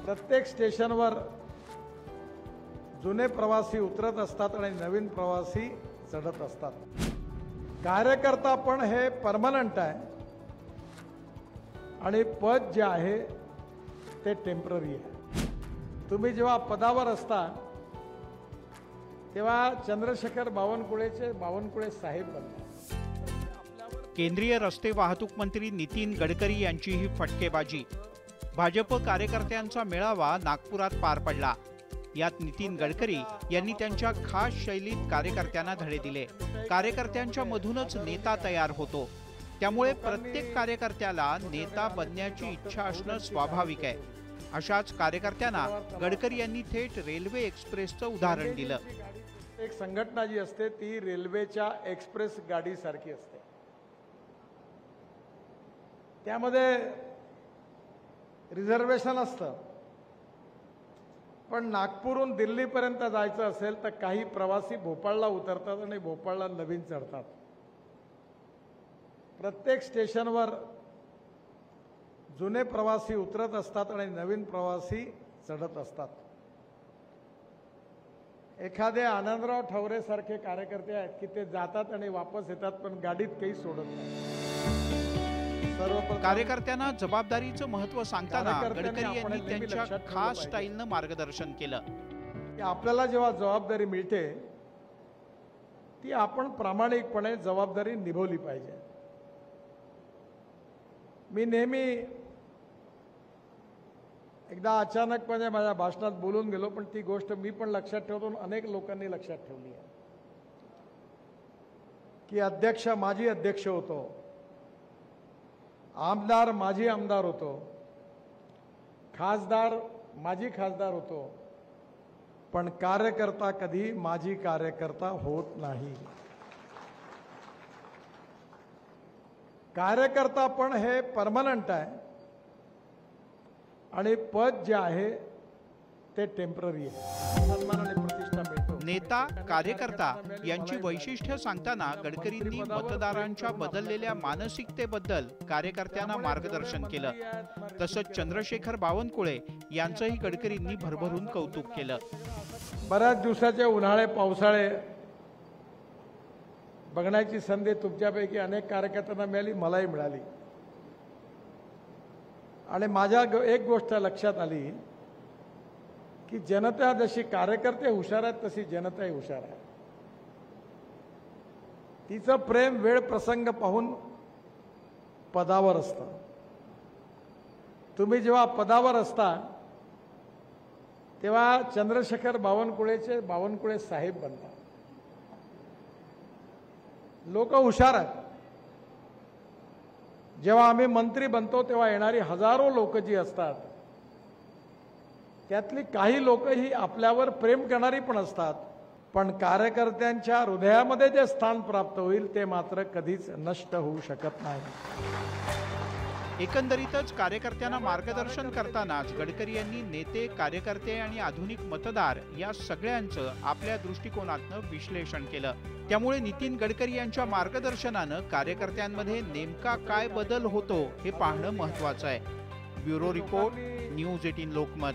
प्रत्येक स्टेशनवर जुने प्रवासी उतरत असतात आणि नवीन प्रवासी चढत असतात। कार्यकर्ता पण हे परमनंट आहे आणि पद जे आहे ते टेम्पररी आहे। तुम्ही जेव्हा पदावर असता तेव्हा चंद्रशेखर बावनकुळेचे बावनकुळे साहेब बनतात। केंद्रीय रस्ते वाहतूक मंत्री नितीन गडकरी यांची ही फटकेबाजी। भाजप कार्यकर्त्यांचा मेळावा नागपुरात पार पडला। यात नितीन गडकरी यांनी त्यांच्या खास शैलीत कार्यकर्त्यांना धडे दिले। कार्यकर्त्यांच्या मधूनच नेता तयार होतो, त्यामुळे प्रत्येक कार्यकर्त्याला नेता बनण्याची इच्छा असणं स्वाभाविक आहे। अशाच कार्यकर्त्यांना गडकरी यांनी थेट रेल्वे एक्सप्रेसचं उदाहरण दिलं। एक संघटना जी असते ती रेल्वेच्या एक्सप्रेस गाडी सारखी असते। त्यामध्ये रिझर्वेशन असतं, पण नागपूरहून दिल्लीपर्यंत जायचं असेल तर काही प्रवासी भोपाळला उतरतात आणि भोपाळला नवीन चढतात। प्रत्येक स्टेशनवर जुने प्रवासी उतरत असतात आणि नवीन प्रवासी चढत असतात। एखादे आनंदराव ठवरे सारखे कार्यकर्ते आहेत की ते जातात आणि वापस येतात, पण गाडीत काही सोडत नाही। कार्यकर्त्यांना जबाबदारीचं महत्त्व सांगताना गडकरी यांनी त्यांच्या खास स्टाईलनं मार्गदर्शन केलं। आपल्याला जेव्हा जबाबदारी मिळते ती आपण प्रामाणिकपणे जबाबदारी निभवली पाहिजे। मी नेहमी एकदा अचानकपणे माझ्या भाषणात बोलून गेलो, पण ती गोष्ट मी पण लक्षात ठेवतो, अनेक लोकांनी लक्षात ठेवली आहे की अध्यक्ष माजी अध्यक्ष होतो, आमदार माजी आमदार होतो, खासदार माजी खासदार होतो, पण कार्यकर्ता कधी माजी कार्यकर्ता होत नाही। कार्यकर्ता पण हे परमनंट आहे आणि पद जे आहे ते टेम्पररी आहे। सन्मान आणि प्रतिष्ठा मिळतो। नेता कार्यकर्ता यांची वैशिष्ट्य सांगताना गडकरींनी मतदारांच्या बदललेल्या मानसिकतेबद्दल कार्यकर्त्यांना मार्गदर्शन केलं। तसंच चंद्रशेखर बावनकुळे यांचंही गडकरींनी भरभरून कौतुक केलं। बऱ्याच दिवसाचे उन्हाळे पावसाळे बघण्याची संधी तुमच्यापैकी अनेक कार्यकर्त्यांना मिळाली, मलाही मिळाली। आणि माझ्या एक गोष्ट लक्षात आली की जनता जशी कार्यकर्ते हुशार आहेत तशी जनताही हुशार आहे। तिचं प्रेम वेळ प्रसंग पाहून पदावर असतं। तुम्ही जेव्हा पदावर असता तेव्हा चंद्रशेखर बावनकुळेचे बावनकुळे साहेब बनतात। लोक हुशार आहेत। जेव्हा आम्ही मंत्री बनतो तेव्हा येणारी हजारो लोक जी असतात त्यातली काही लोक ही आपल्यावर प्रेम करणारी पण असतात, पण कार्यकर्त्यांच्या हृदयामध्ये जे स्थान प्राप्त होईल ते मात्र कधीच नष्ट होऊ शकत नाही। एकंदरीतच कार्यकर्त्यांना मार्गदर्शन करतानाच गडकरी यांनी नेते, कार्यकर्ते आणि आधुनिक मतदार या सगळ्यांचं आपल्या दृष्टिकोनातनं विश्लेषण केलं। त्यामुळे नितीन गडकरी यांच्या मार्गदर्शनानं कार्यकर्त्यांमध्ये नेमका काय बदल होतो हे पाहणं महत्त्वाचं आहे। Bureau report, news 18 Lokmat.